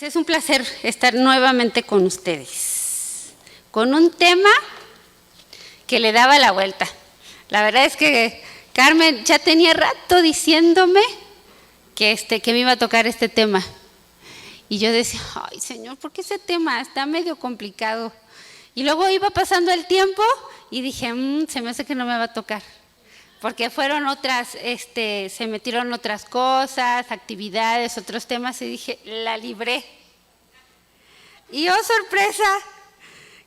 Es un placer estar nuevamente con ustedes, con un tema que le daba la vuelta. La verdad es que Carmen ya tenía rato diciéndome que me iba a tocar este tema. Y yo decía, ay Señor, ¿por qué ese tema está medio complicado? Y luego iba pasando el tiempo y dije, se me hace que no me va a tocar. Porque fueron otras, se metieron otras cosas, actividades, otros temas, y dije, la libré. Y oh, sorpresa,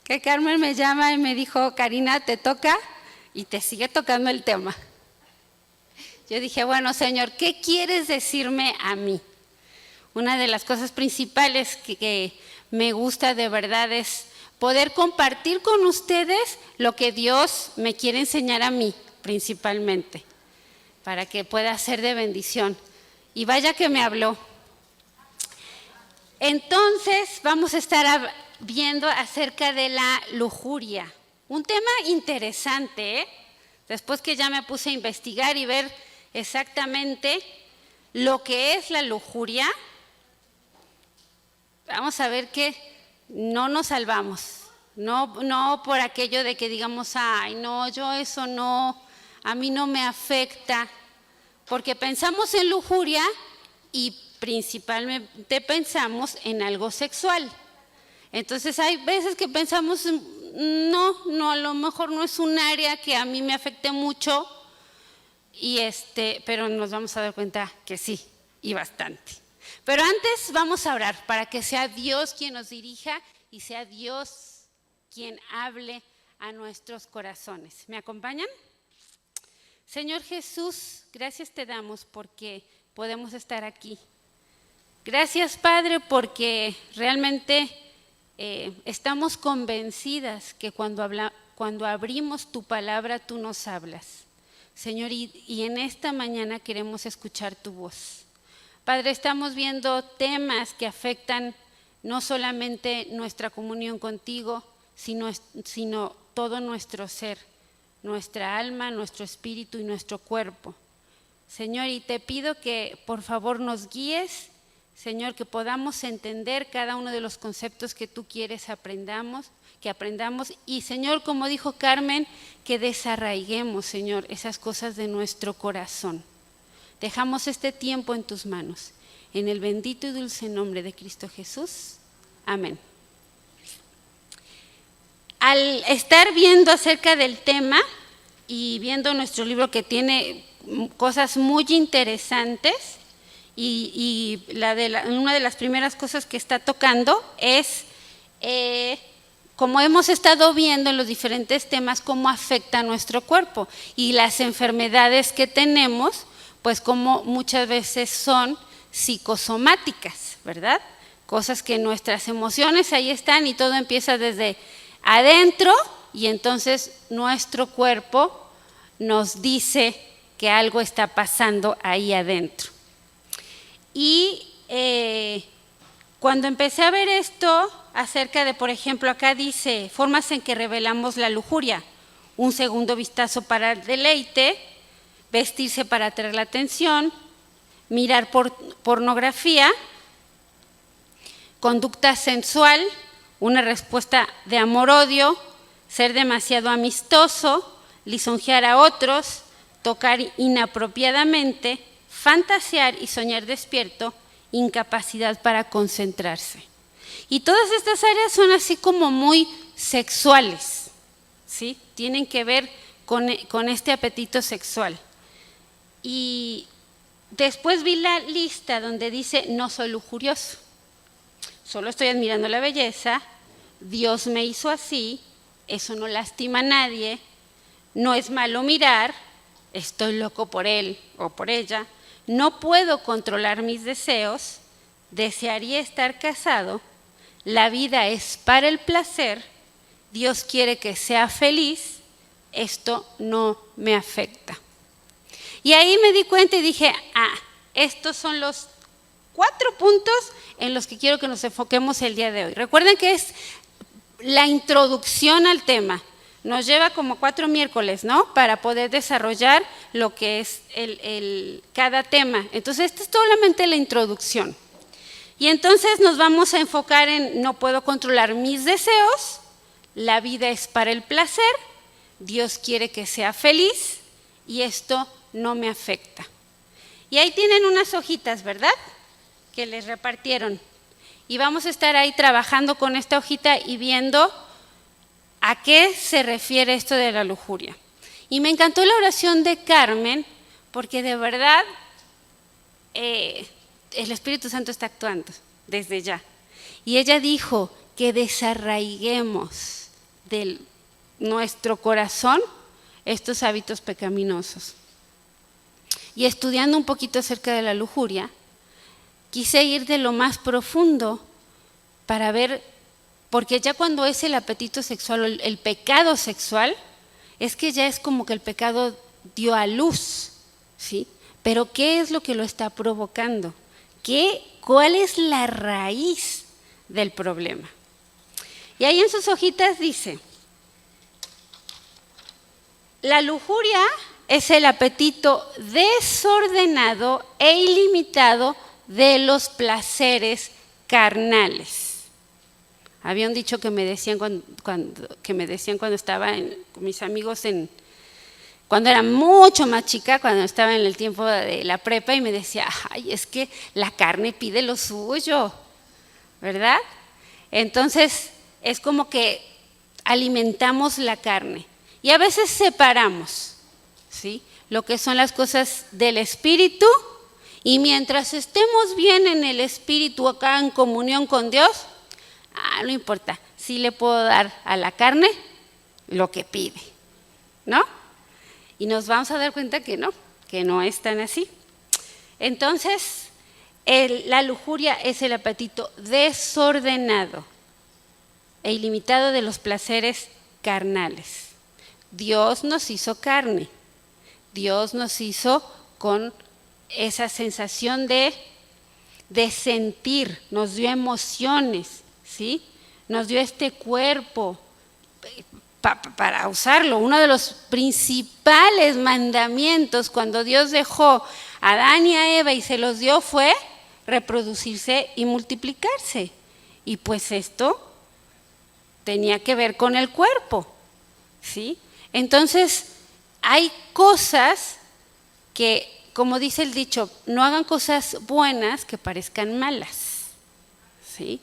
que Carmen me llama y me dijo, Karina, te toca, y te sigue tocando el tema. Yo dije, bueno, Señor, ¿qué quieres decirme a mí? Una de las cosas principales que me gusta de verdad es poder compartir con ustedes lo que Dios me quiere enseñar a mí, principalmente, para que pueda ser de bendición. Y vaya que me habló. Entonces vamos a estar viendo acerca de la lujuria. Un tema interesante, ¿eh? Después que ya me puse a investigar y ver exactamente lo que es la lujuria, vamos a ver que no nos salvamos. No por aquello de que digamos, ay, no, yo eso no, a mí no me afecta, porque pensamos en lujuria y principalmente pensamos en algo sexual. Entonces hay veces que pensamos, no, a lo mejor no es un área que a mí me afecte mucho, pero nos vamos a dar cuenta que sí, y bastante. Pero antes vamos a orar para que sea Dios quien nos dirija y sea Dios quien hable a nuestros corazones. ¿Me acompañan? Señor Jesús, gracias te damos porque podemos estar aquí. Gracias, Padre, porque realmente estamos convencidas que cuando abrimos tu palabra, tú nos hablas. Señor, y en esta mañana queremos escuchar tu voz. Padre, estamos viendo temas que afectan no solamente nuestra comunión contigo, sino todo nuestro ser, nuestra alma, nuestro espíritu y nuestro cuerpo. Señor, y te pido que por favor nos guíes, Señor, que podamos entender cada uno de los conceptos que tú quieres que aprendamos y, Señor, como dijo Carmen, que desarraiguemos, Señor, esas cosas de nuestro corazón. Dejamos este tiempo en tus manos, en el bendito y dulce nombre de Cristo Jesús. Amén. Al estar viendo acerca del tema y viendo nuestro libro que tiene cosas muy interesantes y una de las primeras cosas que está tocando es, como hemos estado viendo en los diferentes temas, cómo afecta a nuestro cuerpo y las enfermedades que tenemos, pues como muchas veces son psicosomáticas, ¿verdad? Cosas que nuestras emociones ahí están y todo empieza desde adentro y entonces nuestro cuerpo nos dice que algo está pasando ahí adentro. Y cuando empecé a ver esto acerca de, por ejemplo, acá dice, formas en que revelamos la lujuria, un segundo vistazo para el deleite, vestirse para atraer la atención, mirar pornografía, conducta sensual, una respuesta de amor-odio, ser demasiado amistoso, lisonjear a otros, tocar inapropiadamente, fantasear y soñar despierto, incapacidad para concentrarse. Y todas estas áreas son así como muy sexuales, ¿sí? Tienen que ver con este apetito sexual. Y después vi la lista donde dice, no soy lujurioso, solo estoy admirando la belleza, Dios me hizo así, eso no lastima a nadie, no es malo mirar, estoy loco por él o por ella, no puedo controlar mis deseos, desearía estar casado, la vida es para el placer, Dios quiere que sea feliz, esto no me afecta. Y ahí me di cuenta y dije, estos son los 4 puntos en los que quiero que nos enfoquemos el día de hoy. Recuerden que es la introducción al tema. Nos lleva como 4 miércoles, ¿no? Para poder desarrollar lo que es cada tema. Entonces, esta es solamente la introducción. Y entonces nos vamos a enfocar en no puedo controlar mis deseos, la vida es para el placer, Dios quiere que sea feliz y esto no me afecta. Y ahí tienen unas hojitas, ¿verdad?, que les repartieron. Y vamos a estar ahí trabajando con esta hojita y viendo a qué se refiere esto de la lujuria. Y me encantó la oración de Carmen, porque de verdad el Espíritu Santo está actuando desde ya. Y ella dijo que desarraiguemos de nuestro corazón estos hábitos pecaminosos. Y estudiando un poquito acerca de la lujuria, quise ir de lo más profundo para ver, porque ya cuando es el apetito sexual o el pecado sexual, es que ya es como que el pecado dio a luz, ¿sí? Pero ¿qué es lo que lo está provocando? ¿Cuál es la raíz del problema? Y ahí en sus hojitas dice, la lujuria es el apetito desordenado e ilimitado de los placeres carnales. Había un dicho que me decían cuando estaba con mis amigos cuando era mucho más chica, cuando estaba en el tiempo de la prepa, y me decía, ay, es que la carne pide lo suyo, ¿verdad? Entonces es como que alimentamos la carne y a veces separamos, ¿sí?, lo que son las cosas del espíritu, y mientras estemos bien en el espíritu acá en comunión con Dios, no importa, sí le puedo dar a la carne lo que pide, ¿no? Y nos vamos a dar cuenta que no es tan así. Entonces, la lujuria es el apetito desordenado e ilimitado de los placeres carnales. Dios nos hizo carne, Dios nos hizo con esa sensación de sentir, nos dio emociones, ¿sí? Nos dio este cuerpo para usarlo. Uno de los principales mandamientos cuando Dios dejó a Adán y a Eva y se los dio fue reproducirse y multiplicarse. Y pues esto tenía que ver con el cuerpo, ¿sí? Entonces, hay cosas que, como dice el dicho, no hagan cosas buenas que parezcan malas, ¿sí?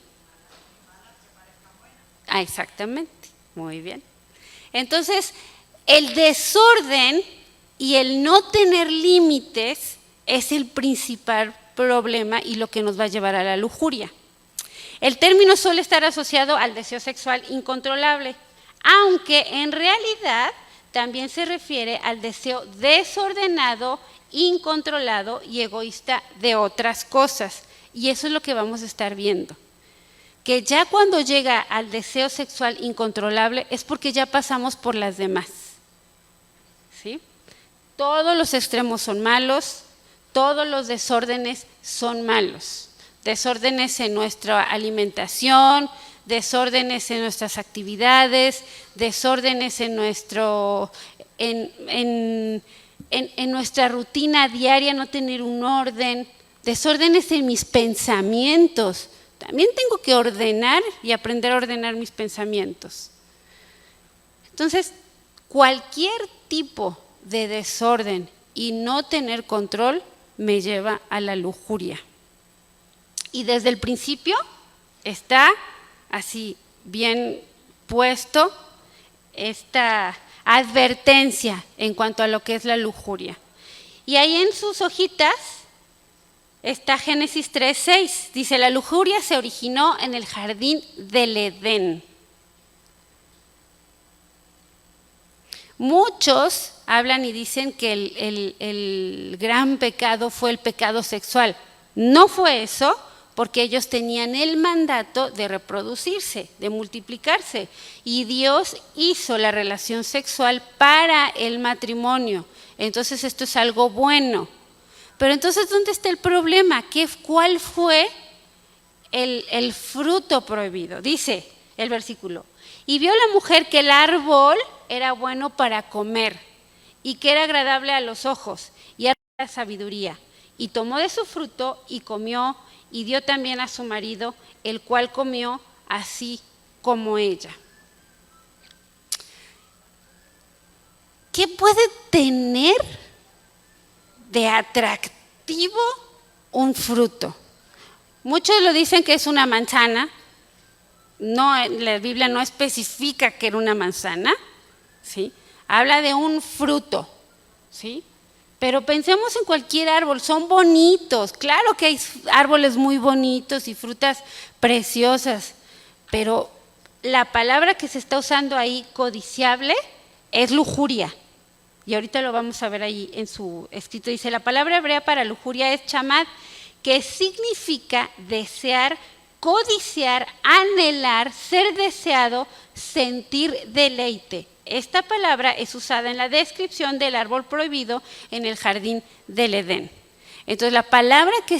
Exactamente, muy bien. Entonces, el desorden y el no tener límites es el principal problema y lo que nos va a llevar a la lujuria. El término suele estar asociado al deseo sexual incontrolable, aunque en realidad también se refiere al deseo desordenado, incontrolado y egoísta de otras cosas. Y eso es lo que vamos a estar viendo. Que ya cuando llega al deseo sexual incontrolable es porque ya pasamos por las demás, ¿sí? Todos los extremos son malos, todos los desórdenes son malos. Desórdenes en nuestra alimentación, desórdenes en nuestras actividades, desórdenes en nuestra rutina diaria, no tener un orden, desórdenes en mis pensamientos. También tengo que ordenar y aprender a ordenar mis pensamientos. Entonces, cualquier tipo de desorden y no tener control me lleva a la lujuria. Y desde el principio está así bien puesto esta advertencia en cuanto a lo que es la lujuria. Y ahí en sus hojitas está Génesis 3:6. Dice, la lujuria se originó en el jardín del Edén. Muchos hablan y dicen que el gran pecado fue el pecado sexual. No fue eso, porque ellos tenían el mandato de reproducirse, de multiplicarse. Y Dios hizo la relación sexual para el matrimonio. Entonces esto es algo bueno. Pero entonces, ¿dónde está el problema? ¿Cuál fue el fruto prohibido? Dice el versículo, y vio la mujer que el árbol era bueno para comer y que era agradable a los ojos y era la sabiduría. Y tomó de su fruto y comió y dio también a su marido, el cual comió así como ella. ¿Qué puede tener de atractivo un fruto? Muchos lo dicen que es una manzana. No, la Biblia no especifica que era una manzana, ¿sí? Habla de un fruto, ¿sí? Pero pensemos en cualquier árbol, son bonitos. Claro que hay árboles muy bonitos y frutas preciosas, pero la palabra que se está usando ahí, codiciable, es lujuria. Y ahorita lo vamos a ver ahí en su escrito. Dice, la palabra hebrea para lujuria es chamad, que significa desear, codiciar, anhelar, ser deseado, sentir deleite. Esta palabra es usada en la descripción del árbol prohibido en el jardín del Edén. Entonces la palabra que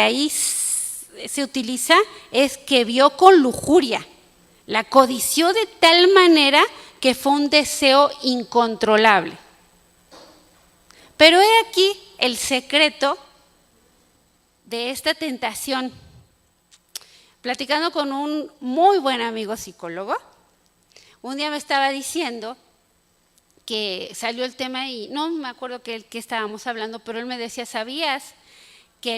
ahí se utiliza es que vio con lujuria, la codició de tal manera que fue un deseo incontrolable. Pero he aquí el secreto de esta tentación. Platicando con un muy buen amigo psicólogo, un día me estaba diciendo que salió el tema y no me acuerdo qué estábamos hablando, pero él me decía, ¿sabías que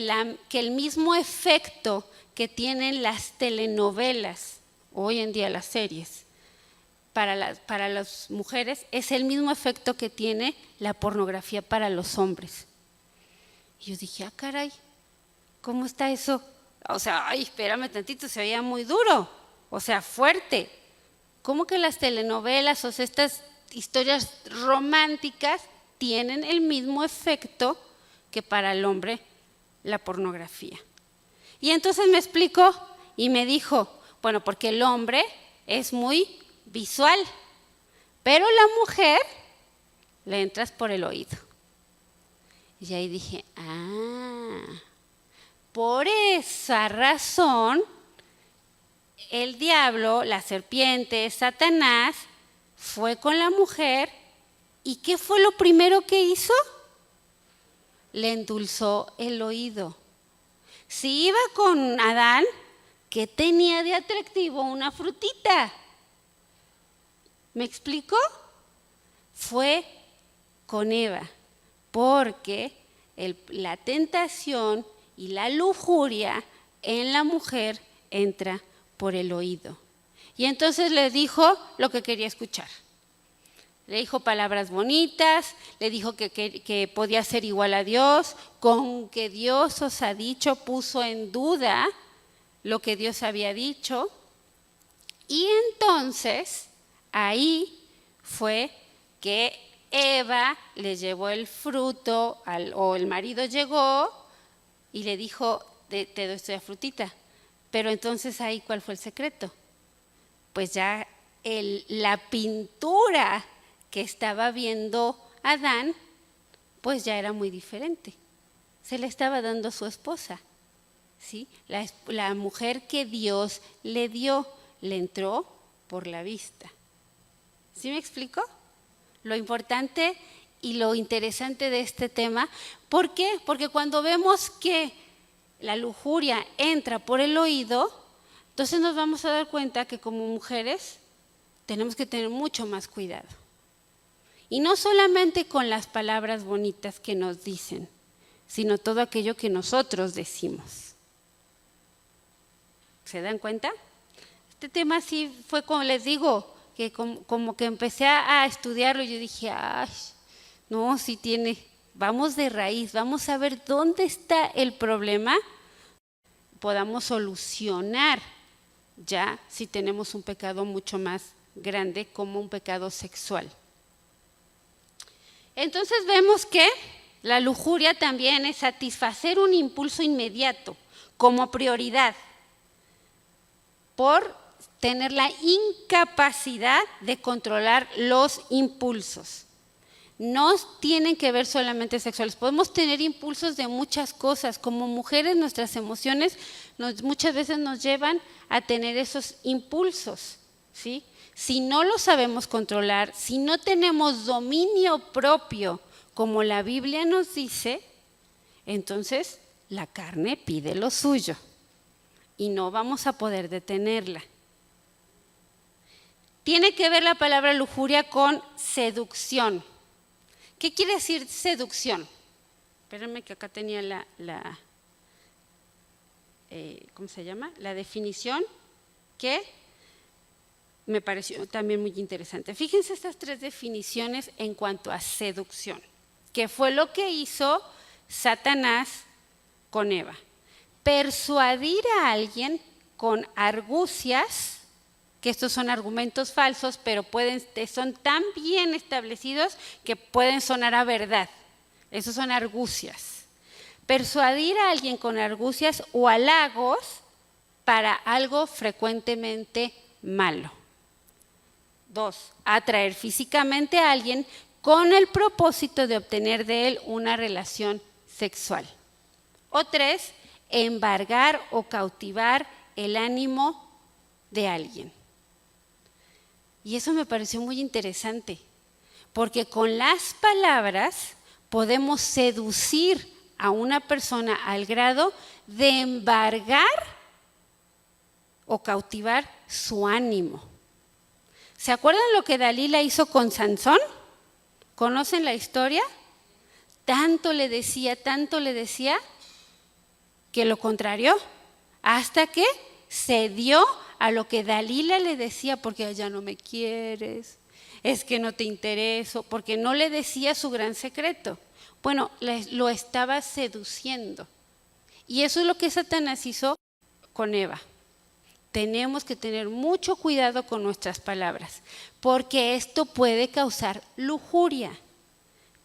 el mismo efecto que tienen las telenovelas, hoy en día las series, para las mujeres, es el mismo efecto que tiene la pornografía para los hombres? Y yo dije, ah, caray, ¿cómo está eso? O sea, ay, espérame tantito, se veía muy duro, o sea, fuerte. ¿Cómo que las telenovelas o sea, estas historias románticas tienen el mismo efecto que para el hombre la pornografía? Y entonces me explicó y me dijo, bueno, porque el hombre es muy visual, pero la mujer le entras por el oído. Y ahí dije, por esa razón, el diablo, la serpiente, Satanás, fue con la mujer y ¿qué fue lo primero que hizo? Le endulzó el oído. Si iba con Adán, ¿qué tenía de atractivo? Una frutita. ¿Me explico? Fue con Eva, porque la tentación y la lujuria en la mujer entra por el oído. Y entonces le dijo lo que quería escuchar. Le dijo palabras bonitas, le dijo que podía ser igual a Dios, con que Dios os ha dicho, puso en duda lo que Dios había dicho. Y entonces ahí fue que Eva le llevó el fruto, o el marido llegó y le dijo, te doy esta frutita. Pero entonces ahí, ¿cuál fue el secreto? Pues ya la pintura que estaba viendo Adán, pues ya era muy diferente. Se le estaba dando a su esposa, ¿sí? La mujer que Dios le dio, le entró por la vista. ¿Sí me explico? Lo importante y lo interesante de este tema. ¿Por qué? Porque cuando vemos que la lujuria entra por el oído, entonces nos vamos a dar cuenta que como mujeres tenemos que tener mucho más cuidado. Y no solamente con las palabras bonitas que nos dicen, sino todo aquello que nosotros decimos. ¿Se dan cuenta? Este tema sí fue, como les digo, que como que empecé a estudiarlo y yo dije, ay, no, sí tiene, vamos de raíz, vamos a ver dónde está el problema, podamos solucionar ya si tenemos un pecado mucho más grande como un pecado sexual. Entonces vemos que la lujuria también es satisfacer un impulso inmediato como prioridad por tener la incapacidad de controlar los impulsos. No tienen que ver solamente sexuales, podemos tener impulsos de muchas cosas. Como mujeres nuestras emociones muchas veces nos llevan a tener esos impulsos, ¿sí? Si no lo sabemos controlar, si no tenemos dominio propio, como la Biblia nos dice, entonces la carne pide lo suyo y no vamos a poder detenerla. Tiene que ver la palabra lujuria con seducción. ¿Qué quiere decir seducción? Espérenme que acá tenía ¿cómo se llama? La definición que me pareció también muy interesante. Fíjense estas tres definiciones en cuanto a seducción, que fue lo que hizo Satanás con Eva. Persuadir a alguien con argucias, que estos son argumentos falsos, pero son tan bien establecidos que pueden sonar a verdad. Esos son argucias. Persuadir a alguien con argucias o halagos para algo frecuentemente malo. 2, atraer físicamente a alguien con el propósito de obtener de él una relación sexual. O 3, embargar o cautivar el ánimo de alguien. Y eso me pareció muy interesante, porque con las palabras podemos seducir a una persona al grado de embargar o cautivar su ánimo. ¿Se acuerdan lo que Dalila hizo con Sansón? ¿Conocen la historia? Tanto le decía, que lo contrarió, hasta que cedió a lo que Dalila le decía, porque ya no me quieres, es que no te intereso, porque no le decía su gran secreto. Bueno, lo estaba seduciendo. Y eso es lo que Satanás hizo con Eva. Tenemos que tener mucho cuidado con nuestras palabras, porque esto puede causar lujuria.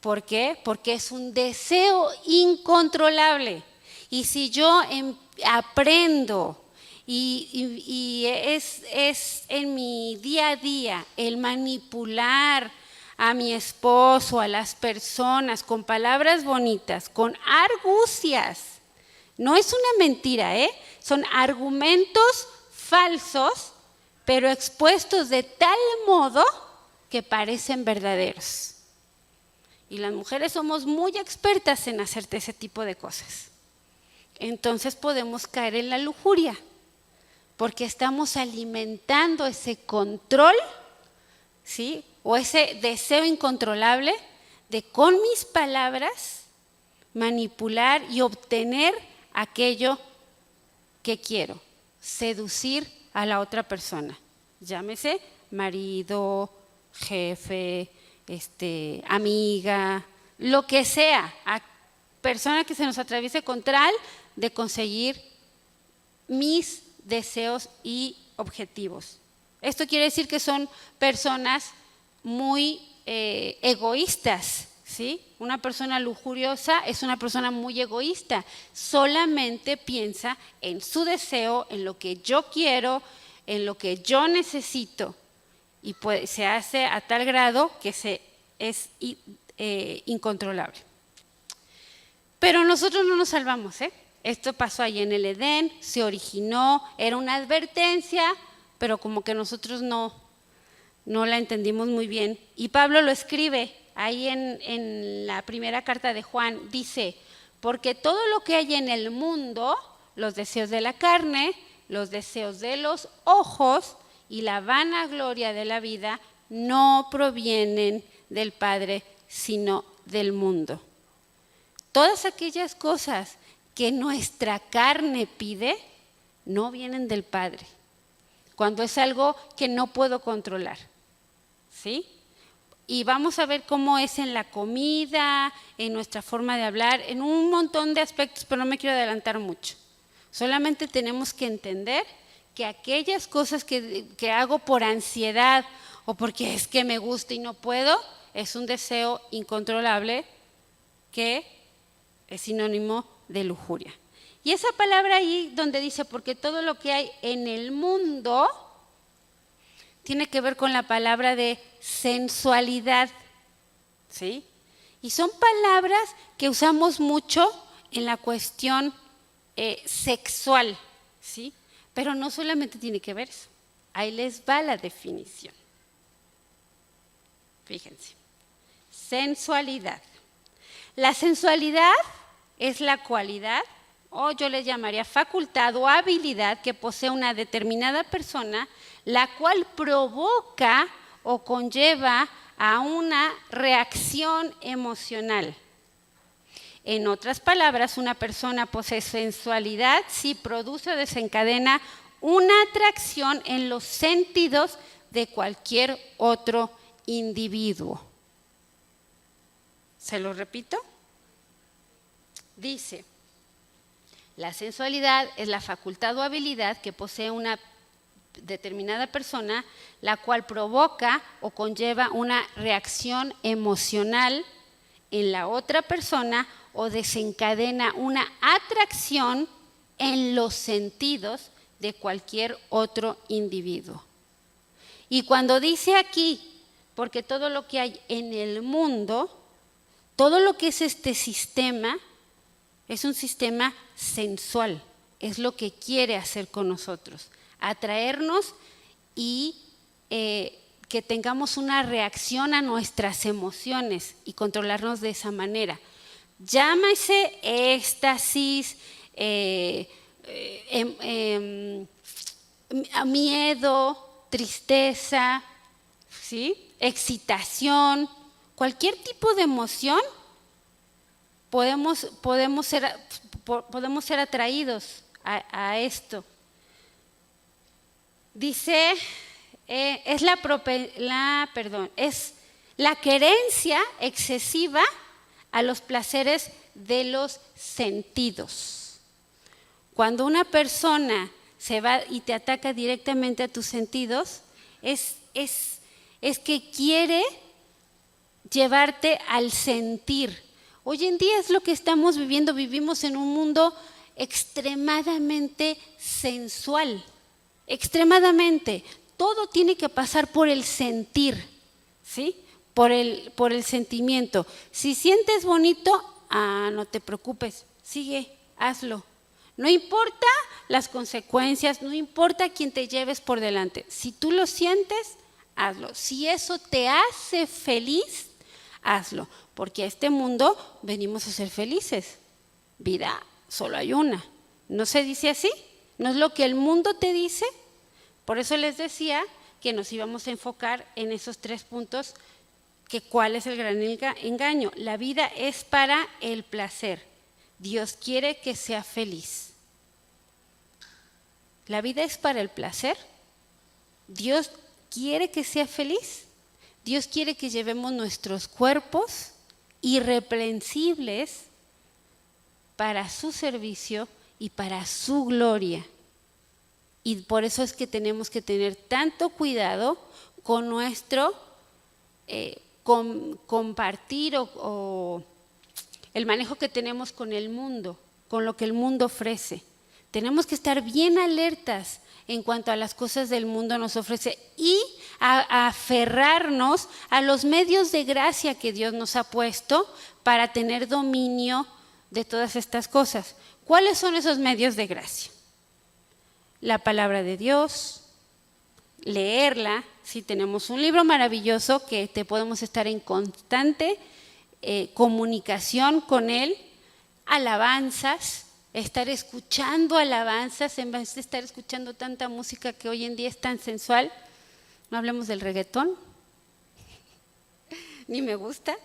¿Por qué? Porque es un deseo incontrolable. Y si yo aprendo y es en mi día a día el manipular a mi esposo, a las personas, con palabras bonitas, con argucias, no es una mentira, son argumentos falsos, pero expuestos de tal modo que parecen verdaderos. Y las mujeres somos muy expertas en hacerte ese tipo de cosas. Entonces podemos caer en la lujuria, porque estamos alimentando ese control, ¿sí? O ese deseo incontrolable de con mis palabras manipular y obtener aquello que quiero, seducir a la otra persona, llámese marido, jefe, amiga, lo que sea, a persona que se nos atraviese con tal de conseguir mis deseos y objetivos. Esto quiere decir que son personas muy egoístas, ¿sí? Una persona lujuriosa es una persona muy egoísta, solamente piensa en su deseo, en lo que yo quiero, en lo que yo necesito, y se hace a tal grado que es incontrolable. Pero nosotros no nos salvamos, Esto pasó ahí en el Edén, se originó, era una advertencia, pero como que nosotros no la entendimos muy bien. Y Pablo lo escribe ahí en la primera carta de Juan, dice, porque todo lo que hay en el mundo, los deseos de la carne, los deseos de los ojos y la vanagloria de la vida, no provienen del Padre, sino del mundo. Todas aquellas cosas que nuestra carne pide, no vienen del Padre, cuando es algo que no puedo controlar, ¿sí? Y vamos a ver cómo es en la comida, en nuestra forma de hablar, en un montón de aspectos, pero no me quiero adelantar mucho. Solamente tenemos que entender que aquellas cosas que hago por ansiedad o porque es que me gusta y no puedo, es un deseo incontrolable que es sinónimo de lujuria. Y esa palabra ahí donde dice, porque todo lo que hay en el mundo, tiene que ver con la palabra de sensualidad, ¿sí? Y son palabras que usamos mucho en la cuestión sexual, ¿sí? Pero no solamente tiene que ver eso. Ahí les va la definición. Fíjense. Sensualidad. La sensualidad es la cualidad o yo le llamaría facultad o habilidad que posee una determinada persona, la cual provoca o conlleva a una reacción emocional. En otras palabras, una persona posee sensualidad si produce o desencadena una atracción en los sentidos de cualquier otro individuo. ¿Se lo repito? Dice, la sensualidad es la facultad o habilidad que posee una determinada persona, la cual provoca o conlleva una reacción emocional en la otra persona o desencadena una atracción en los sentidos de cualquier otro individuo. Y cuando dice aquí, porque todo lo que hay en el mundo, todo lo que es este sistema, es un sistema sensual, es lo que quiere hacer con nosotros, atraernos y que tengamos una reacción a nuestras emociones y controlarnos de esa manera. Llámese éxtasis, miedo, tristeza, ¿sí? Excitación, cualquier tipo de emoción podemos ser atraídos a esto. Dice, es la querencia excesiva a los placeres de los sentidos. Cuando una persona se va y te ataca directamente a tus sentidos, es que quiere llevarte al sentir. Hoy en día es lo que estamos viviendo, vivimos en un mundo extremadamente sensual, extremadamente. Todo tiene que pasar por el sentir, ¿sí? Por el sentimiento. Si sientes bonito, no te preocupes, sigue, hazlo. No importa las consecuencias, no importa quién te lleves por delante. Si tú lo sientes, hazlo. Si eso te hace feliz, hazlo. Porque a este mundo venimos a ser felices. Vida solo hay una. ¿No se dice así? ¿No es lo que el mundo te dice? Por eso les decía que nos íbamos a enfocar en esos 3 puntos, que cuál es el gran engaño. La vida es para el placer. Dios quiere que sea feliz. ¿La vida es para el placer? ¿Dios quiere que sea feliz? Dios quiere que llevemos nuestros cuerpos irreprensibles para su servicio y para su gloria. Y por eso es que tenemos que tener tanto cuidado con nuestro compartir o el manejo que tenemos con el mundo, con lo que el mundo ofrece. Tenemos que estar bien alertas en cuanto a las cosas del mundo nos ofrece y a aferrarnos a los medios de gracia que Dios nos ha puesto para tener dominio de todas estas cosas. ¿Cuáles son esos medios de gracia? La palabra de Dios, leerla. Sí, tenemos un libro maravilloso que te podemos estar en constante comunicación con él, alabanzas, estar escuchando alabanzas en vez de estar escuchando tanta música que hoy en día es tan sensual. No hablemos del reggaetón, ni me gusta,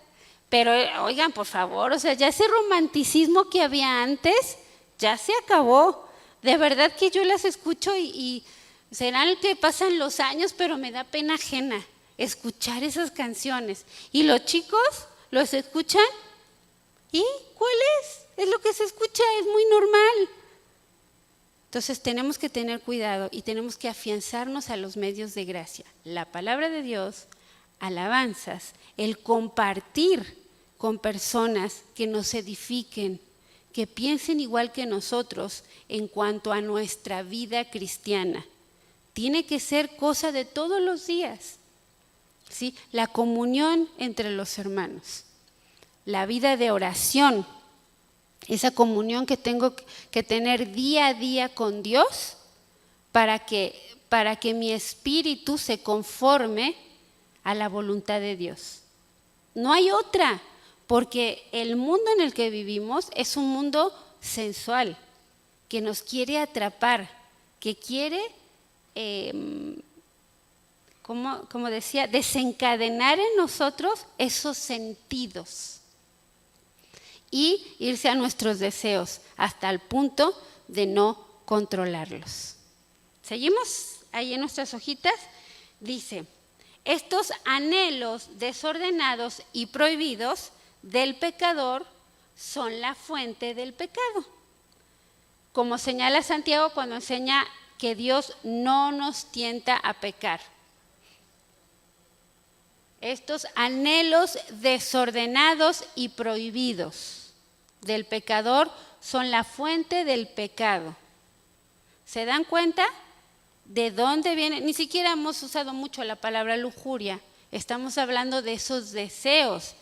pero oigan, por favor, o sea, ya ese romanticismo que había antes ya se acabó. De verdad que yo las escucho y serán que pasan los años, pero me da pena ajena escuchar esas canciones. Y los chicos los escuchan, ¿y cuál es? Es lo que se escucha, es muy normal. Entonces tenemos que tener cuidado y tenemos que afianzarnos a los medios de gracia. La palabra de Dios, alabanzas, el compartir con personas que nos edifiquen, que piensen igual que nosotros en cuanto a nuestra vida cristiana. Tiene que ser cosa de todos los días, ¿sí? La comunión entre los hermanos, la vida de oración, esa comunión que tengo que tener día a día con Dios para que mi espíritu se conforme a la voluntad de Dios. No hay otra, porque el mundo en el que vivimos es un mundo sensual, que nos quiere atrapar, que quiere, como decía, desencadenar en nosotros esos sentidos y irse a nuestros deseos hasta el punto de no controlarlos. ¿Seguimos? Ahí en nuestras hojitas dice: estos anhelos desordenados y prohibidos del pecador son la fuente del pecado. Como señala Santiago cuando enseña que Dios no nos tienta a pecar. Estos anhelos desordenados y prohibidos del pecador son la fuente del pecado. ¿Se dan cuenta de dónde viene? Ni siquiera hemos usado mucho la palabra lujuria. Estamos hablando de esos deseos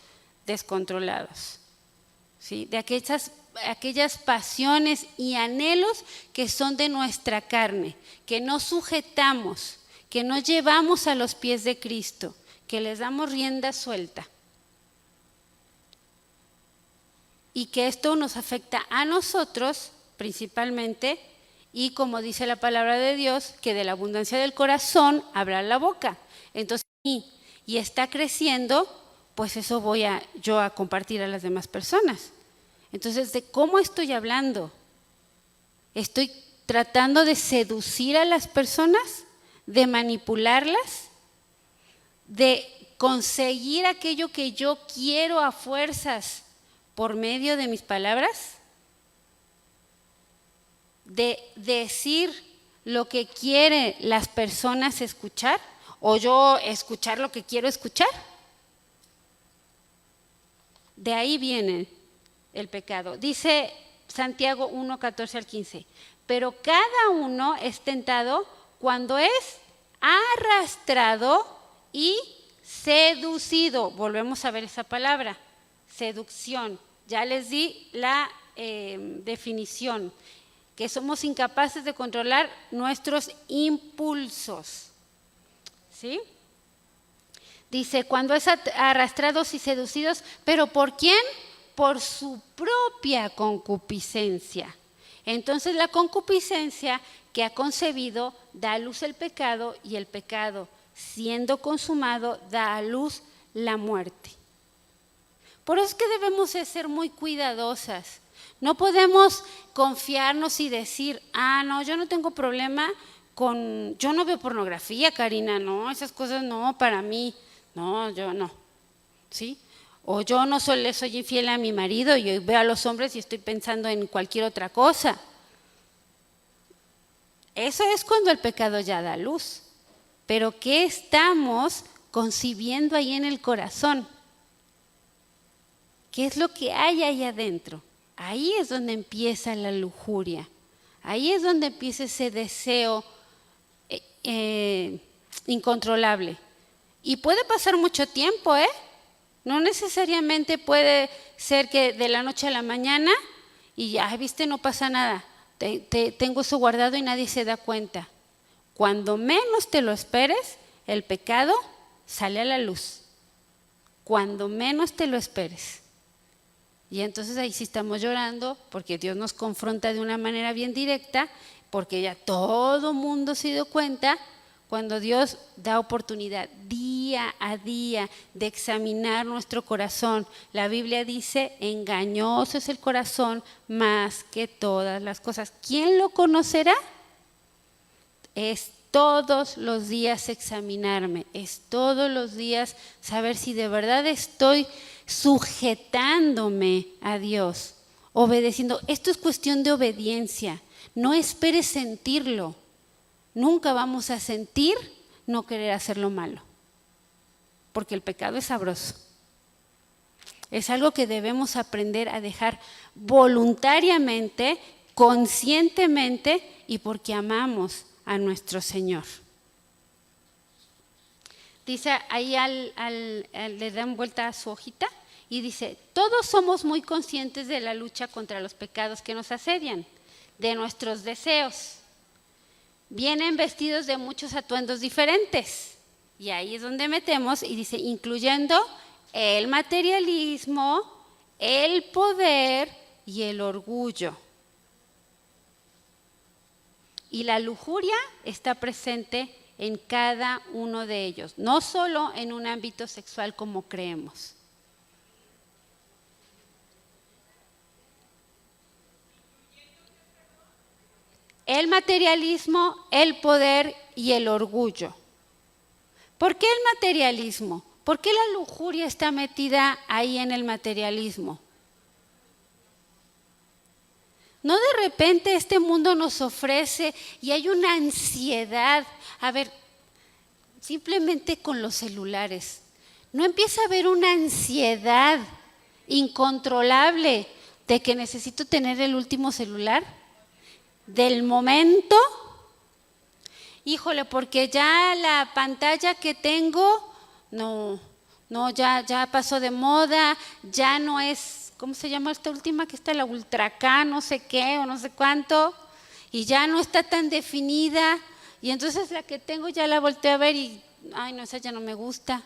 descontrolados, ¿sí? De aquellas pasiones y anhelos que son de nuestra carne, que no sujetamos, que no llevamos a los pies de Cristo, que les damos rienda suelta. Y que esto nos afecta a nosotros principalmente, y como dice la palabra de Dios, que de la abundancia del corazón habla la boca. Entonces, y está creciendo, pues eso voy yo a compartir a las demás personas. Entonces, ¿de cómo estoy hablando? ¿Estoy tratando de seducir a las personas? ¿De manipularlas? ¿De conseguir aquello que yo quiero a fuerzas por medio de mis palabras? ¿De decir lo que quieren las personas escuchar? ¿O yo escuchar lo que quiero escuchar? De ahí viene el pecado. Dice Santiago 1, 14 al 15. Pero cada uno es tentado cuando es arrastrado y seducido. Volvemos a ver esa palabra, seducción. Ya les di la definición, que somos incapaces de controlar nuestros impulsos. ¿Sí? Dice, cuando es arrastrados y seducidos, ¿pero por quién? Por su propia concupiscencia. Entonces la concupiscencia que ha concebido da a luz el pecado, y el pecado, siendo consumado, da a luz la muerte. Por eso es que debemos de ser muy cuidadosas. No podemos confiarnos y decir, no, yo no tengo problema yo no veo pornografía, Karina, no, esas cosas no, para mí, no, yo no, ¿sí? O yo no le soy infiel a mi marido y veo a los hombres y estoy pensando en cualquier otra cosa. Eso es cuando el pecado ya da luz. Pero ¿qué estamos concibiendo ahí en el corazón? ¿Qué es lo que hay ahí adentro? Ahí es donde empieza la lujuria. Ahí es donde empieza ese deseo incontrolable. Y puede pasar mucho tiempo, No necesariamente puede ser que de la noche a la mañana y ya, viste, no pasa nada. Tengo eso guardado y nadie se da cuenta. Cuando menos te lo esperes, el pecado sale a la luz. Cuando menos te lo esperes. Y entonces ahí sí estamos llorando porque Dios nos confronta de una manera bien directa, porque ya todo mundo se dio cuenta, cuando Dios da oportunidad día a día de examinar nuestro corazón. La Biblia dice, engañoso es el corazón más que todas las cosas. ¿Quién lo conocerá? Es todos los días examinarme, es todos los días saber si de verdad estoy sujetándome a Dios, obedeciendo. Esto es cuestión de obediencia. No esperes sentirlo. Nunca vamos a sentir no querer hacer lo malo, porque el pecado es sabroso. Es algo que debemos aprender a dejar voluntariamente, conscientemente y porque amamos a nuestro Señor. Dice ahí, le dan vuelta a su hojita y dice, todos somos muy conscientes de la lucha contra los pecados que nos asedian, de nuestros deseos. Vienen vestidos de muchos atuendos diferentes. Y ahí es donde metemos y dice, incluyendo el materialismo, el poder y el orgullo. Y la lujuria está presente en cada uno de ellos, no solo en un ámbito sexual como creemos. El materialismo, el poder y el orgullo. ¿Por qué el materialismo? ¿Por qué la lujuria está metida ahí en el materialismo? No de repente este mundo nos ofrece y hay una ansiedad. A ver, simplemente con los celulares. ¿No empieza a haber una ansiedad incontrolable de que necesito tener el último celular? Del momento, híjole, porque ya la pantalla que tengo, ya pasó de moda, ya no es, ¿cómo se llama esta última que está? La Ultra K, no sé qué o no sé cuánto, y ya no está tan definida, y entonces la que tengo ya la volteo a ver y, ay no, esa ya no me gusta.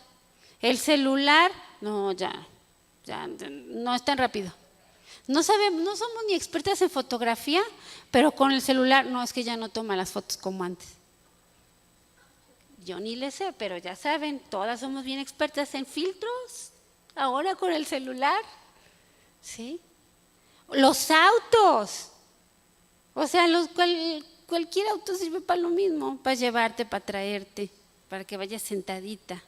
El celular, ya no es tan rápido. No somos ni expertas en fotografía, pero con el celular, no, es que ya no toma las fotos como antes. Yo ni le sé, pero ya saben, todas somos bien expertas en filtros, ahora con el celular, ¿sí? Los autos, o sea, cualquier auto sirve para lo mismo, para llevarte, para traerte, para que vayas sentadita.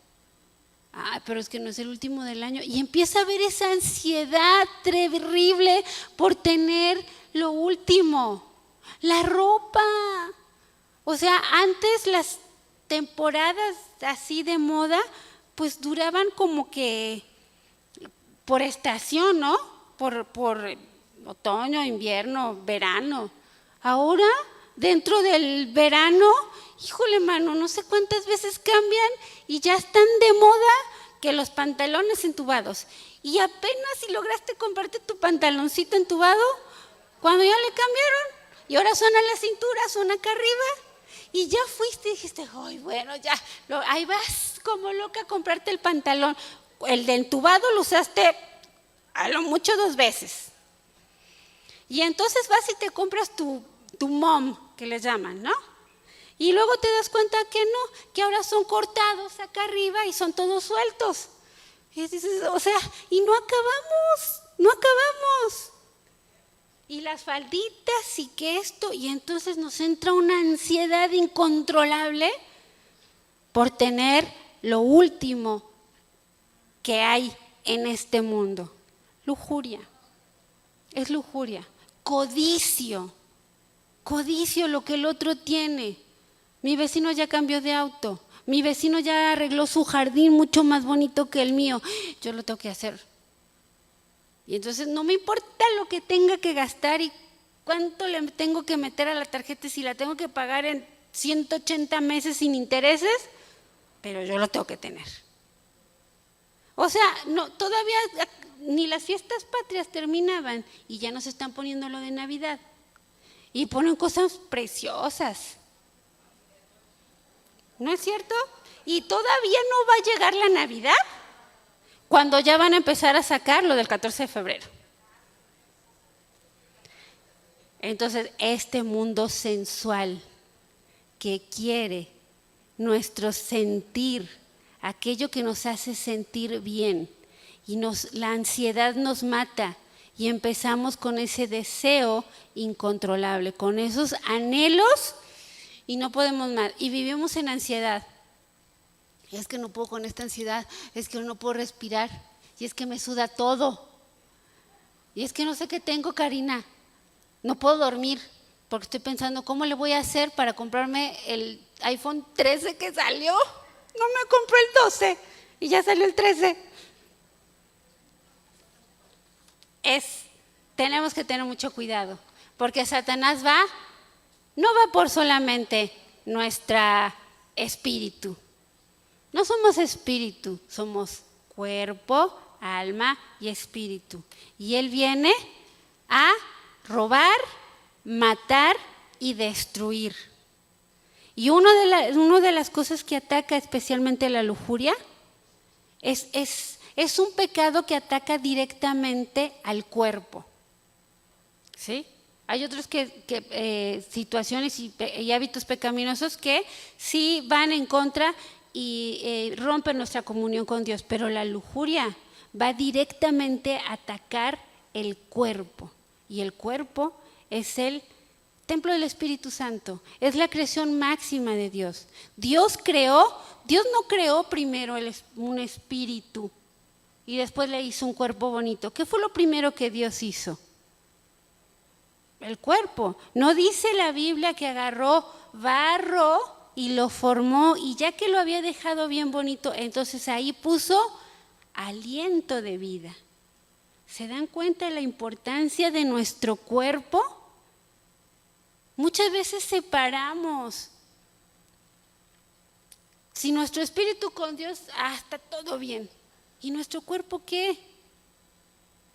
Pero es que no es el último del año. Y empieza a haber esa ansiedad terrible por tener lo último. La ropa. O sea, antes las temporadas así de moda, pues duraban como que por estación, ¿no? Por otoño, invierno, verano. Ahora, dentro del verano, híjole, mano, no sé cuántas veces cambian y ya están de moda que los pantalones entubados. Y apenas si lograste comprarte tu pantaloncito entubado, cuando ya le cambiaron, y ahora son a la cintura, son acá arriba, y ya fuiste y dijiste, ay, bueno, ya, ahí vas como loca a comprarte el pantalón. El de entubado lo usaste a lo mucho 2 veces. Y entonces vas y te compras tu mom, que les llaman, ¿no? Y luego te das cuenta que no, que ahora son cortados acá arriba y son todos sueltos. Y dices, o sea, y no acabamos. Y las falditas y que esto, y entonces nos entra una ansiedad incontrolable por tener lo último que hay en este mundo. Lujuria, es lujuria. Codicio lo que el otro tiene. Mi vecino ya cambió de auto, mi vecino ya arregló su jardín mucho más bonito que el mío, yo lo tengo que hacer. Y entonces no me importa lo que tenga que gastar y cuánto le tengo que meter a la tarjeta, si la tengo que pagar en 180 meses sin intereses, pero yo lo tengo que tener. O sea, no, todavía ni las fiestas patrias terminaban y ya nos están poniendo lo de Navidad. Y ponen cosas preciosas. ¿No es cierto? Y todavía no va a llegar la Navidad cuando ya van a empezar a sacar lo del 14 de febrero. Entonces, este mundo sensual que quiere nuestro sentir, aquello que nos hace sentir bien, y la ansiedad nos mata, y empezamos con ese deseo incontrolable, con esos anhelos y no podemos más. Y vivimos en ansiedad. Y es que no puedo con esta ansiedad, es que no puedo respirar, y es que me suda todo. Y es que no sé qué tengo, Karina. No puedo dormir porque estoy pensando cómo le voy a hacer para comprarme el iPhone 13 que salió. No me compré el 12 y ya salió el 13. Tenemos que tener mucho cuidado, porque Satanás no va por solamente nuestro espíritu. No somos espíritu, somos cuerpo, alma y espíritu. Y él viene a robar, matar y destruir. Y una de las cosas que ataca especialmente la lujuria es un pecado que ataca directamente al cuerpo. ¿Sí? Hay otros situaciones y hábitos pecaminosos que sí van en contra y rompen nuestra comunión con Dios, pero la lujuria va directamente a atacar el cuerpo, y el cuerpo es el templo del Espíritu Santo, es la creación máxima de Dios. Dios no creó primero un espíritu y después le hizo un cuerpo bonito. ¿Qué fue lo primero que Dios hizo? El cuerpo. No dice la Biblia que agarró barro y lo formó, y ya que lo había dejado bien bonito, entonces ahí puso aliento de vida. ¿Se dan cuenta de la importancia de nuestro cuerpo? Muchas veces separamos. Si nuestro espíritu con Dios, está todo bien. ¿Y nuestro cuerpo qué?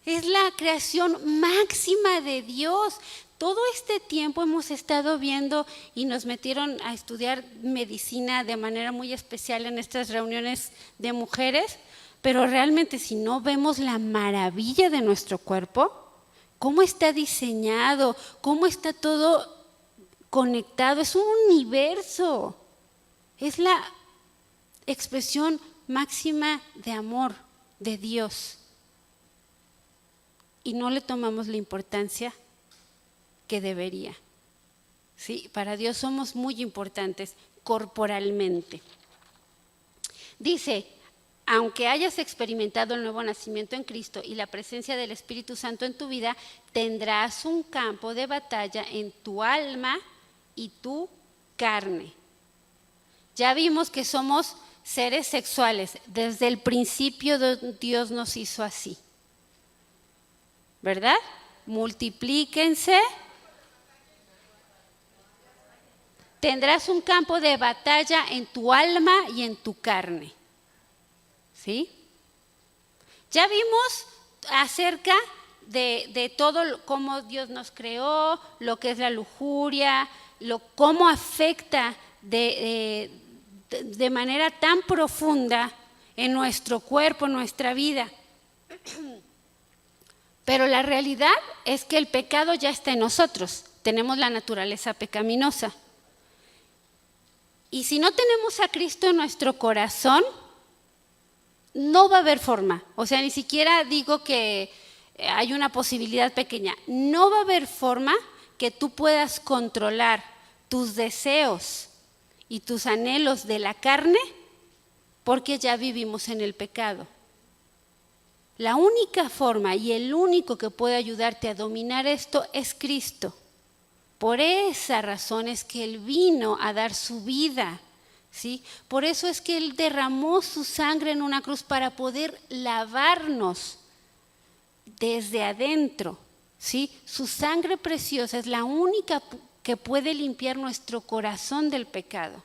Es la creación máxima de Dios. Todo este tiempo hemos estado viendo y nos metieron a estudiar medicina de manera muy especial en estas reuniones de mujeres, pero realmente si no vemos la maravilla de nuestro cuerpo, cómo está diseñado, cómo está todo conectado, es un universo, es la expresión máxima de amor de Dios. Y no le tomamos la importancia que debería. ¿Sí? Para Dios somos muy importantes corporalmente. Dice, aunque hayas experimentado el nuevo nacimiento en Cristo y la presencia del Espíritu Santo en tu vida, tendrás un campo de batalla en tu alma y tu carne. Ya vimos que somos seres sexuales. Desde el principio Dios nos hizo así. ¿Verdad? Multiplíquense. Tendrás un campo de batalla en tu alma y en tu carne. ¿Sí? Ya vimos acerca de todo cómo Dios nos creó, lo que es la lujuria, cómo afecta de manera tan profunda en nuestro cuerpo, en nuestra vida. Pero la realidad es que el pecado ya está en nosotros, tenemos la naturaleza pecaminosa. Y si no tenemos a Cristo en nuestro corazón, no va a haber forma. O sea, ni siquiera digo que hay una posibilidad pequeña. No va a haber forma que tú puedas controlar tus deseos y tus anhelos de la carne, porque ya vivimos en el pecado. La única forma y el único que puede ayudarte a dominar esto es Cristo. Por esa razón es que Él vino a dar su vida, ¿sí? Por eso es que Él derramó su sangre en una cruz para poder lavarnos desde adentro, ¿sí? Su sangre preciosa es la única que puede limpiar nuestro corazón del pecado.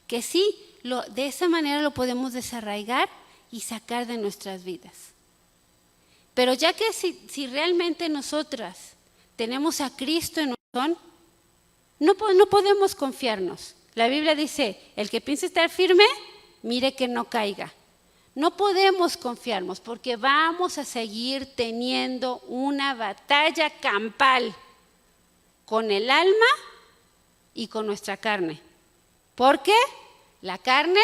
Que sí, de esa manera lo podemos desarraigar y sacar de nuestras vidas. Pero ya que si realmente nosotras tenemos a Cristo en nuestro corazón, no podemos confiarnos. La Biblia dice, el que piense estar firme, mire que no caiga. No podemos confiarnos porque vamos a seguir teniendo una batalla campal con el alma y con nuestra carne. ¿Por qué? La carne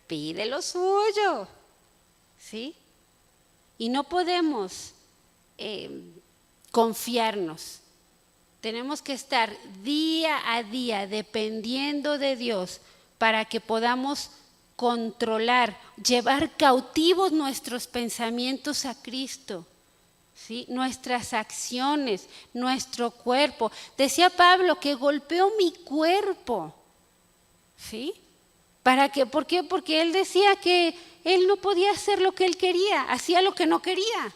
pide lo suyo, ¿sí? Y no podemos confiarnos. Tenemos que estar día a día dependiendo de Dios para que podamos controlar, llevar cautivos nuestros pensamientos a Cristo, ¿sí? Nuestras acciones, nuestro cuerpo. Decía Pablo que golpeó mi cuerpo, ¿sí? ¿Para qué? ¿Por qué? Porque él decía que él no podía hacer lo que él quería, hacía lo que no quería.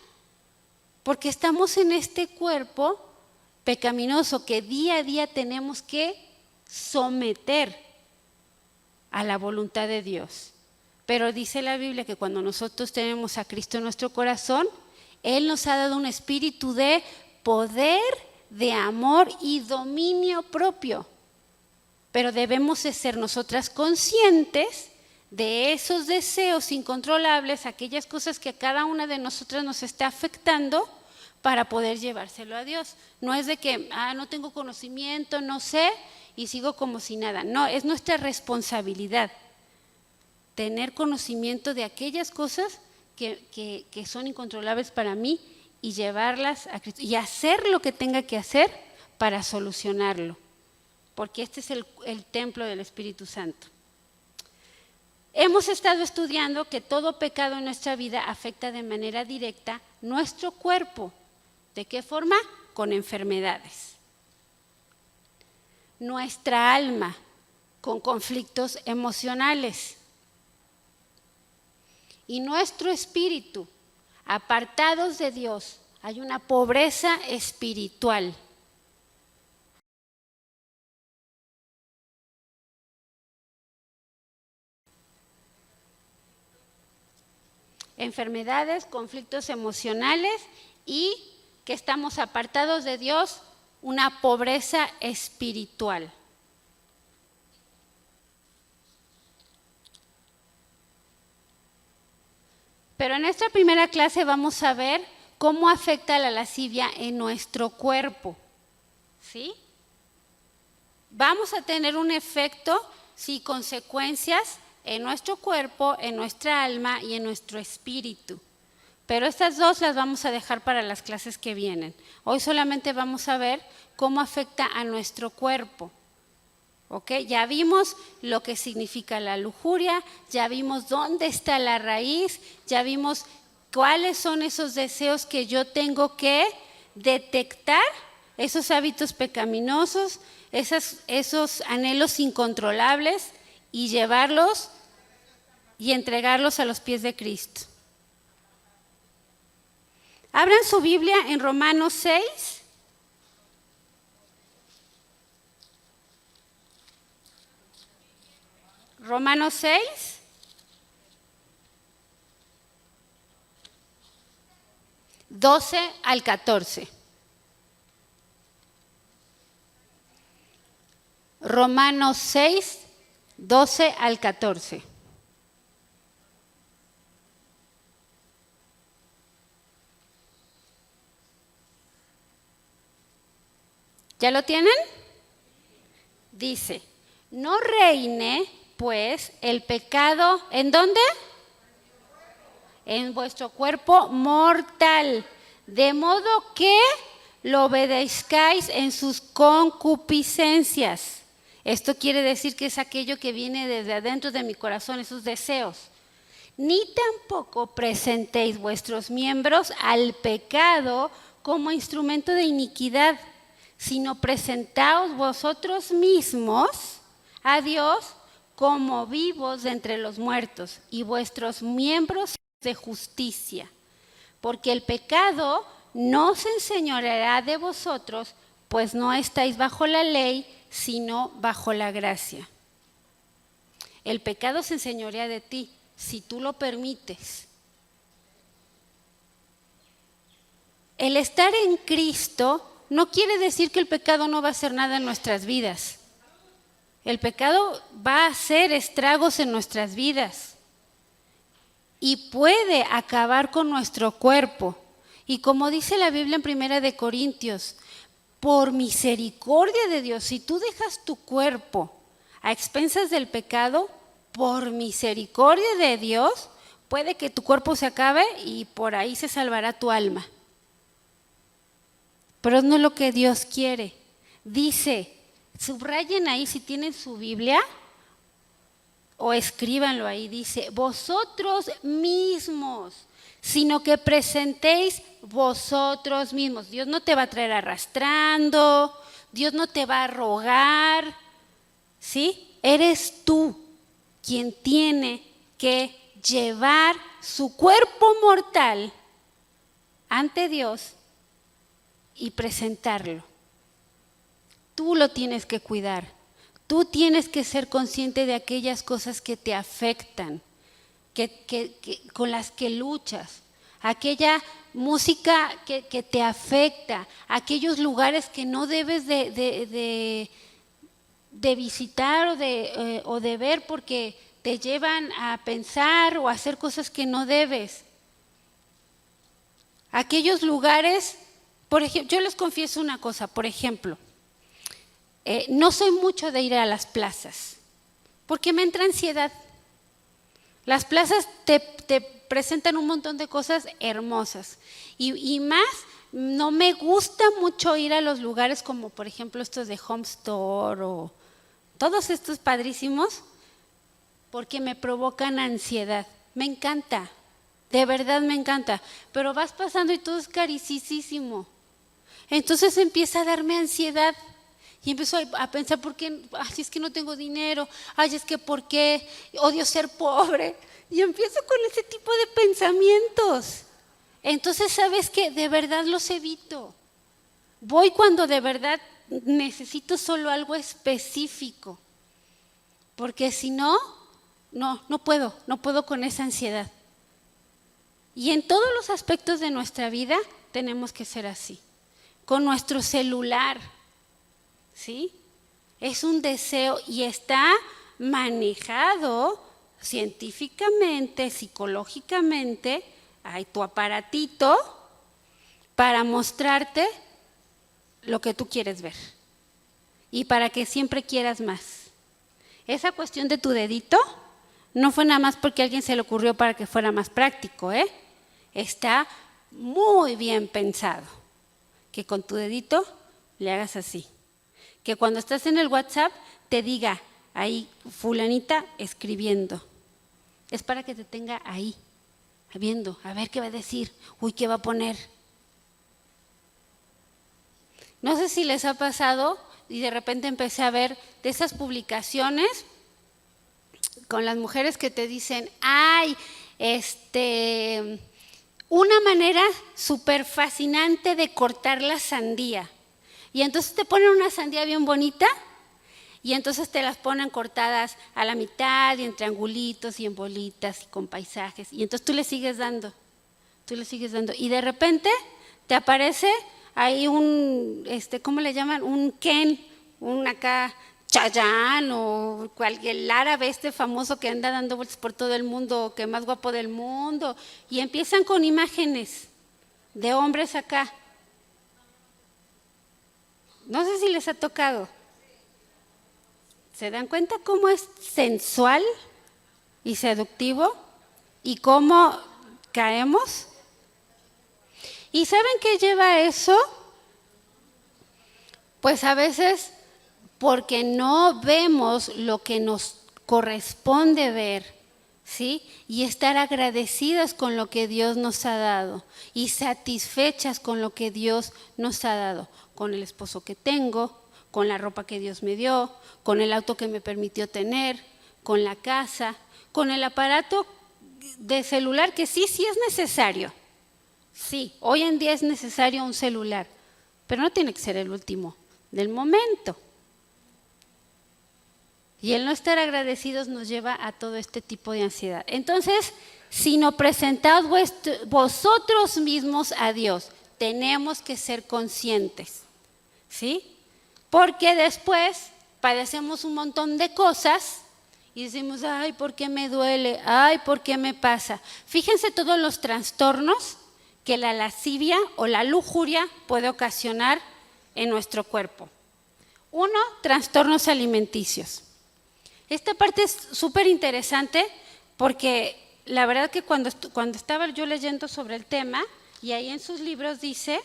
Porque estamos en este cuerpo pecaminoso que día a día tenemos que someter a la voluntad de Dios. Pero dice la Biblia que cuando nosotros tenemos a Cristo en nuestro corazón, Él nos ha dado un espíritu de poder, de amor y dominio propio. Pero debemos de ser nosotras conscientes de esos deseos incontrolables, aquellas cosas que a cada una de nosotras nos está afectando, para poder llevárselo a Dios. No es de que, no tengo conocimiento, no sé, y sigo como si nada. No, es nuestra responsabilidad tener conocimiento de aquellas cosas que son incontrolables para mí y llevarlas a Cristo y hacer lo que tenga que hacer para solucionarlo, porque este es el templo del Espíritu Santo. Hemos estado estudiando que todo pecado en nuestra vida afecta de manera directa nuestro cuerpo. ¿De qué forma? Con enfermedades. Nuestra alma, con conflictos emocionales. Y nuestro espíritu, apartados de Dios, hay una pobreza espiritual. Enfermedades, conflictos emocionales y que estamos apartados de Dios, una pobreza espiritual. Pero en esta primera clase vamos a ver cómo afecta la lascivia en nuestro cuerpo, ¿sí? Vamos a tener un efecto, sí, consecuencias en nuestro cuerpo, en nuestra alma y en nuestro espíritu. Pero estas dos las vamos a dejar para las clases que vienen. Hoy solamente vamos a ver cómo afecta a nuestro cuerpo. ¿Ok? Ya vimos lo que significa la lujuria, ya vimos dónde está la raíz, ya vimos cuáles son esos deseos que yo tengo que detectar, esos hábitos pecaminosos, esos anhelos incontrolables y llevarlos y entregarlos a los pies de Cristo. Abran su Biblia en Romanos 6. Romanos 6. al 14. Romanos 6, 12 al 14. ¿Ya lo tienen? Dice, no reine pues el pecado, ¿en dónde? En vuestro cuerpo mortal, de modo que lo obedezcáis en sus concupiscencias. Esto quiere decir que es aquello que viene desde adentro de mi corazón, esos deseos. Ni tampoco presentéis vuestros miembros al pecado como instrumento de iniquidad, sino presentaos vosotros mismos a Dios como vivos de entre los muertos y vuestros miembros de justicia. Porque el pecado no se enseñoreará de vosotros, pues no estáis bajo la ley, sino bajo la gracia. El pecado se enseñorea de ti, si tú lo permites. El estar en Cristo no quiere decir que el pecado no va a hacer nada en nuestras vidas. El pecado va a hacer estragos en nuestras vidas y puede acabar con nuestro cuerpo. Y como dice la Biblia en 1 Corintios, por misericordia de Dios, si tú dejas tu cuerpo a expensas del pecado, por misericordia de Dios, puede que tu cuerpo se acabe y por ahí se salvará tu alma. Pero no es lo que Dios quiere. Dice, subrayen ahí si tienen su Biblia o escríbanlo ahí, dice, vosotros mismos, sino que presentéis vosotros mismos. Dios no te va a traer arrastrando, Dios no te va a rogar, ¿sí? Eres tú quien tiene que llevar su cuerpo mortal ante Dios y presentarlo. Tú lo tienes que cuidar. Tú tienes que ser consciente de aquellas cosas que te afectan, con las que luchas, aquella música que te afecta, aquellos lugares que no debes de visitar o de ver porque te llevan a pensar o a hacer cosas que no debes. Aquellos lugares Por ejemplo, yo les confieso una cosa, por ejemplo, no soy mucho de ir a las plazas, porque me entra ansiedad. Las plazas te presentan un montón de cosas hermosas y más, no me gusta mucho ir a los lugares como por ejemplo estos de Home Store o todos estos padrísimos, porque me provocan ansiedad. Me encanta, de verdad me encanta, pero vas pasando y todo es carísimo. Entonces empieza a darme ansiedad y empiezo a pensar, ¿por qué? Ay, es que no tengo dinero, ay, es que ¿por qué? Odio ser pobre. Y empiezo con ese tipo de pensamientos. Entonces, ¿sabes qué? De verdad los evito. Voy cuando de verdad necesito solo algo específico, porque si no, no puedo con esa ansiedad. Y en todos los aspectos de nuestra vida tenemos que ser así. Con nuestro celular, ¿sí? Es un deseo y está manejado científicamente, psicológicamente. Hay tu aparatito para mostrarte lo que tú quieres ver y para que siempre quieras más. Esa cuestión de tu dedito no fue nada más porque a alguien se le ocurrió para que fuera más práctico, ¿eh? Está muy bien pensado. Que con tu dedito le hagas así. Que cuando estás en el WhatsApp te diga ahí fulanita escribiendo. Es para que te tenga ahí, viendo, a ver qué va a decir, uy, qué va a poner. No sé si les ha pasado y de repente empecé a ver de esas publicaciones con las mujeres que te dicen, ay, una manera súper fascinante de cortar la sandía. Y entonces te ponen una sandía bien bonita y entonces te las ponen cortadas a la mitad y en triangulitos y en bolitas y con paisajes. Y entonces tú le sigues dando. Y de repente te aparece ahí un, ¿cómo le llaman? Un Ken, un acá Chayanne o el árabe famoso que anda dando vueltas por todo el mundo, que es más guapo del mundo. Y empiezan con imágenes de hombres acá. No sé si les ha tocado. ¿Se dan cuenta cómo es sensual y seductivo? ¿Y cómo caemos? ¿Y saben qué lleva a eso? Pues a veces porque no vemos lo que nos corresponde ver, ¿sí? Y estar agradecidas con lo que Dios nos ha dado y satisfechas con lo que Dios nos ha dado, con el esposo que tengo, con la ropa que Dios me dio, con el auto que me permitió tener, con la casa, con el aparato de celular que sí es necesario. Sí, hoy en día es necesario un celular, pero no tiene que ser el último del momento. Y el no estar agradecidos nos lleva a todo este tipo de ansiedad. Entonces, sino presentad vosotros mismos a Dios. Tenemos que ser conscientes, ¿sí? Porque después padecemos un montón de cosas y decimos, ay, ¿por qué me duele? Ay, ¿por qué me pasa? Fíjense todos los trastornos que la lascivia o la lujuria puede ocasionar en nuestro cuerpo. Uno, trastornos alimenticios. Esta parte es súper interesante porque la verdad que cuando estaba yo leyendo sobre el tema, y ahí en sus libros dice,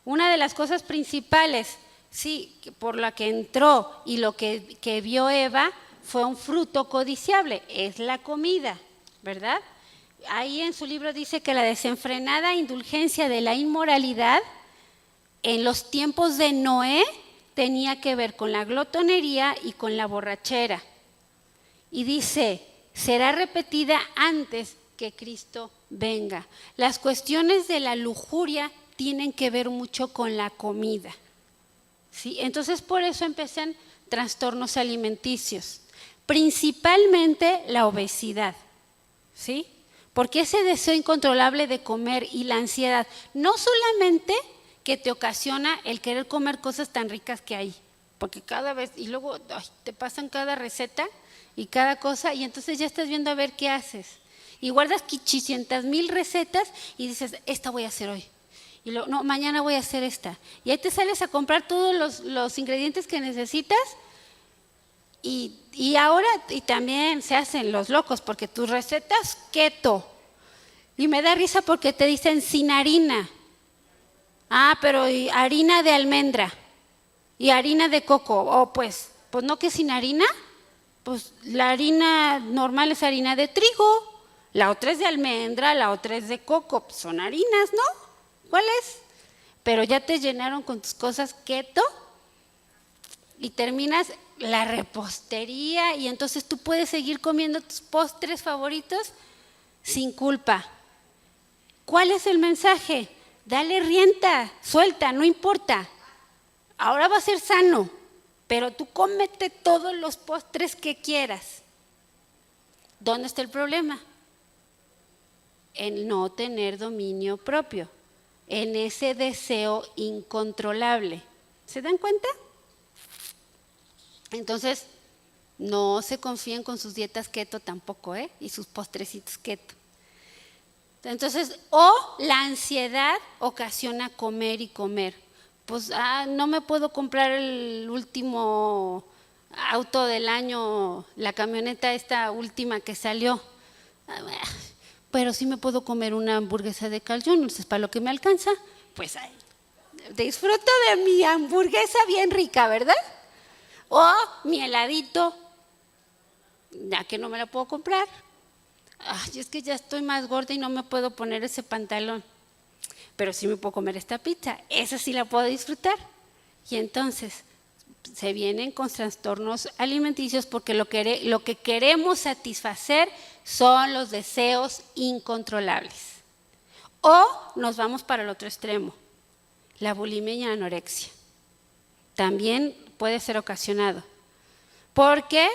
una de las cosas principales, sí, por la que entró y lo que vio Eva fue un fruto codiciable, es la comida, ¿verdad? Ahí en su libro dice que la desenfrenada indulgencia de la inmoralidad en los tiempos de Noé tenía que ver con la glotonería y con la borrachera. Y dice, será repetida antes que Cristo venga. Las cuestiones de la lujuria tienen que ver mucho con la comida, ¿sí? Entonces por eso empiezan trastornos alimenticios, principalmente la obesidad, ¿sí? Porque ese deseo incontrolable de comer y la ansiedad, no solamente que te ocasiona el querer comer cosas tan ricas que hay, porque cada vez, y luego te pasan cada receta y cada cosa, y entonces ya estás viendo a ver qué haces. Y guardas 800,000 recetas y dices, esta voy a hacer hoy. Y luego, no, mañana voy a hacer esta. Y ahí te sales a comprar todos los ingredientes que necesitas. Y ahora, y también se hacen los locos, porque tus recetas keto. Y me da risa porque te dicen sin harina. Ah, pero y harina de almendra. Y harina de coco. Oh, pues no, que sin harina. Pues la harina normal es harina de trigo. La otra es de almendra, la otra es de coco. Pues son harinas, ¿no? ¿Cuál es? Pero ya te llenaron con tus cosas keto y terminas la repostería y entonces tú puedes seguir comiendo tus postres favoritos sin culpa. ¿Cuál es el mensaje? Dale rienda, suelta, no importa. Ahora va a ser sano, pero tú cómete todos los postres que quieras. ¿Dónde está el problema? En no tener dominio propio, en ese deseo incontrolable. ¿Se dan cuenta? Entonces, no se confíen con sus dietas keto tampoco, y sus postrecitos keto. Entonces, o la ansiedad ocasiona comer y comer. Pues, no me puedo comprar el último auto del año, la camioneta esta última que salió. Pero sí me puedo comer una hamburguesa de Carl Jr., entonces para lo que me alcanza, pues disfruto de mi hamburguesa bien rica, ¿verdad? O mi heladito, ya que no me la puedo comprar. Ay, es que ya estoy más gorda y no me puedo poner ese pantalón. Pero sí me puedo comer esta pizza, esa sí la puedo disfrutar. Y entonces se vienen con trastornos alimenticios porque lo que queremos satisfacer son los deseos incontrolables. O nos vamos para el otro extremo, la bulimia y anorexia. También puede ser ocasionado. Porque,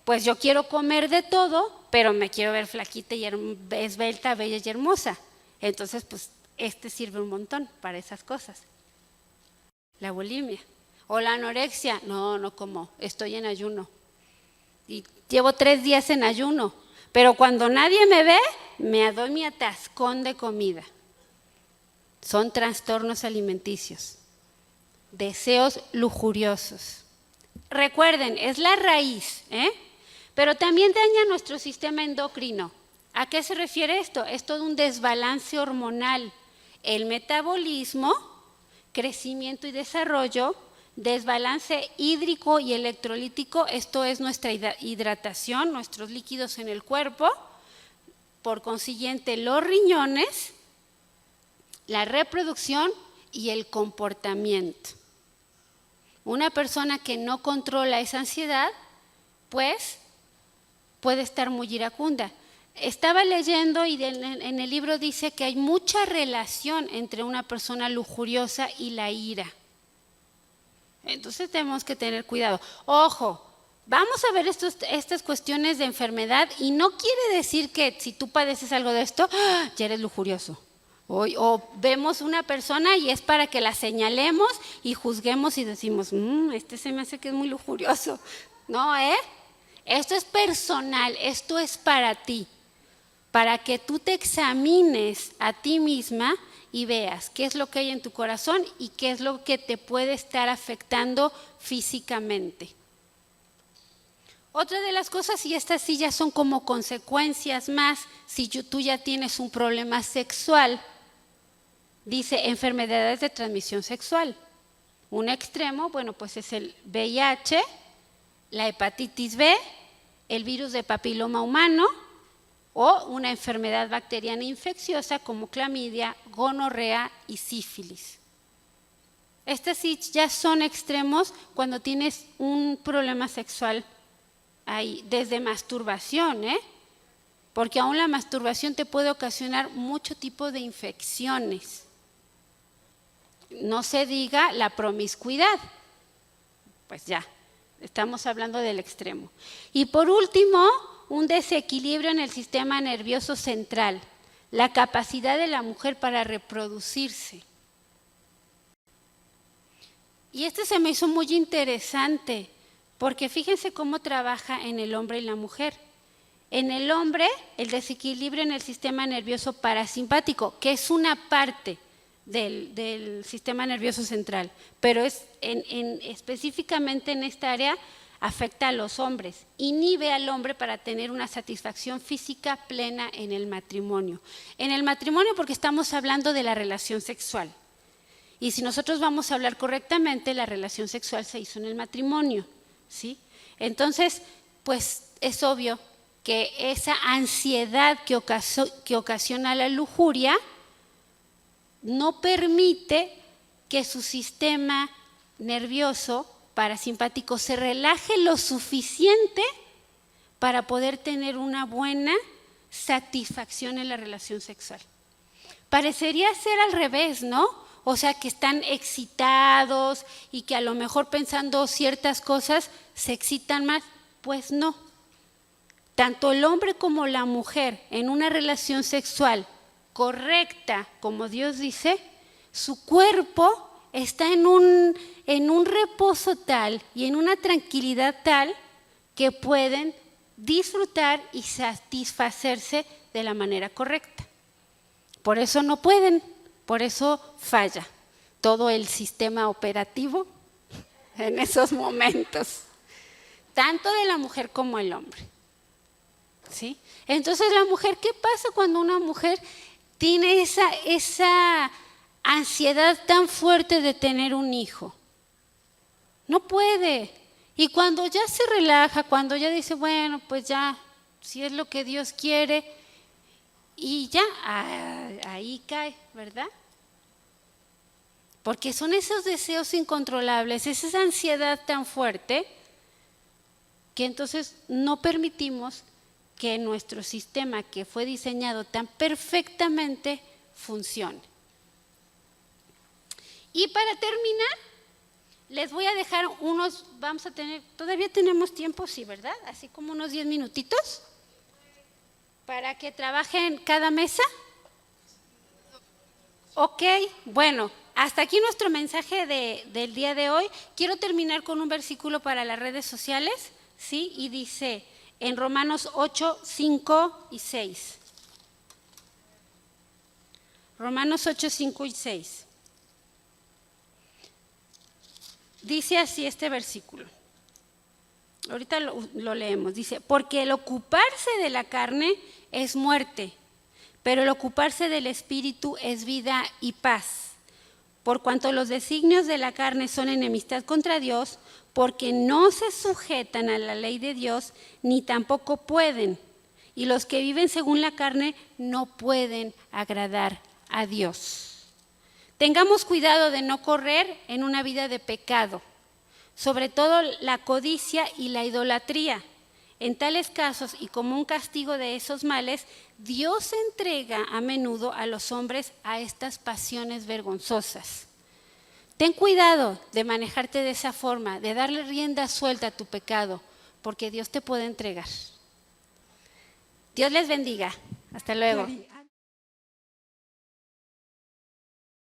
pues yo quiero comer de todo, pero me quiero ver flaquita y esbelta, bella y hermosa. Entonces, pues sirve un montón para esas cosas. La bulimia. O la anorexia, no como, estoy en ayuno. Y llevo 3 días en ayuno, pero cuando nadie me ve, me doy mi atascón de comida. Son trastornos alimenticios, deseos lujuriosos. Recuerden, es la raíz, pero también daña nuestro sistema endocrino. ¿A qué se refiere esto? Es todo un desbalance hormonal. El metabolismo, crecimiento y desarrollo, desbalance hídrico y electrolítico, esto es nuestra hidratación, nuestros líquidos en el cuerpo, por consiguiente los riñones, la reproducción y el comportamiento. Una persona que no controla esa ansiedad, pues puede estar muy iracunda. Estaba leyendo y en el libro dice que hay mucha relación entre una persona lujuriosa y la ira. Entonces tenemos que tener cuidado. Ojo, vamos a ver estas cuestiones de enfermedad y no quiere decir que si tú padeces algo de esto, ya eres lujurioso. O vemos una persona y es para que la señalemos y juzguemos y decimos, se me hace que es muy lujurioso. No, esto es personal, esto es para ti, para que tú te examines a ti misma y veas qué es lo que hay en tu corazón y qué es lo que te puede estar afectando físicamente. Otra de las cosas, y estas sí ya son como consecuencias más, si tú ya tienes un problema sexual, dice enfermedades de transmisión sexual. Un extremo, bueno, pues es el VIH, la hepatitis B, el virus de papiloma humano, o una enfermedad bacteriana infecciosa como clamidia, gonorrea y sífilis. Estas sí ya son extremos cuando tienes un problema sexual ahí, desde masturbación, porque aún la masturbación te puede ocasionar mucho tipo de infecciones. No se diga la promiscuidad, pues ya, estamos hablando del extremo. Y por último, un desequilibrio en el sistema nervioso central, la capacidad de la mujer para reproducirse. Y se me hizo muy interesante, porque fíjense cómo trabaja en el hombre y la mujer. En el hombre, el desequilibrio en el sistema nervioso parasimpático, que es una parte del sistema nervioso central, pero específicamente en esta área afecta a los hombres, inhibe al hombre para tener una satisfacción física plena en el matrimonio. En el matrimonio porque estamos hablando de la relación sexual. Y si nosotros vamos a hablar correctamente, la relación sexual se hizo en el matrimonio, ¿sí? Entonces, pues es obvio que esa ansiedad que ocasiona la lujuria no permite que su sistema nervioso parasimpático se relaje lo suficiente para poder tener una buena satisfacción en la relación sexual. Parecería ser al revés, ¿no? O sea, que están excitados y que a lo mejor pensando ciertas cosas se excitan más. Pues no. Tanto el hombre como la mujer en una relación sexual correcta, como Dios dice, su cuerpo está en un reposo tal y en una tranquilidad tal que pueden disfrutar y satisfacerse de la manera correcta. Por eso no pueden, por eso falla todo el sistema operativo en esos momentos, tanto de la mujer como el hombre. ¿Sí? Entonces la mujer, ¿qué pasa cuando una mujer tiene esa ansiedad tan fuerte de tener un hijo? No puede. Y cuando ya se relaja, cuando ya dice, bueno, pues ya, si es lo que Dios quiere, y ya, ahí cae, ¿verdad? Porque son esos deseos incontrolables, es esa ansiedad tan fuerte, que entonces no permitimos que nuestro sistema, que fue diseñado tan perfectamente, funcione. Y para terminar, les voy a dejar todavía tenemos tiempo, sí, ¿verdad? Así como unos 10 minutitos, para que trabajen cada mesa. Ok, bueno, hasta aquí nuestro mensaje del día de hoy. Quiero terminar con un versículo para las redes sociales, ¿sí? Y dice en Romanos 8, 5 y 6. Romanos 8, 5 y 6. Dice así este versículo. Ahorita lo leemos. Dice, porque el ocuparse de la carne es muerte, pero el ocuparse del espíritu es vida y paz. Por cuanto los designios de la carne son enemistad contra Dios, porque no se sujetan a la ley de Dios, ni tampoco pueden. Y los que viven según la carne no pueden agradar a Dios. Tengamos cuidado de no correr en una vida de pecado, sobre todo la codicia y la idolatría. En tales casos, y como un castigo de esos males, Dios entrega a menudo a los hombres a estas pasiones vergonzosas. Ten cuidado de manejarte de esa forma, de darle rienda suelta a tu pecado, porque Dios te puede entregar. Dios les bendiga. Hasta luego.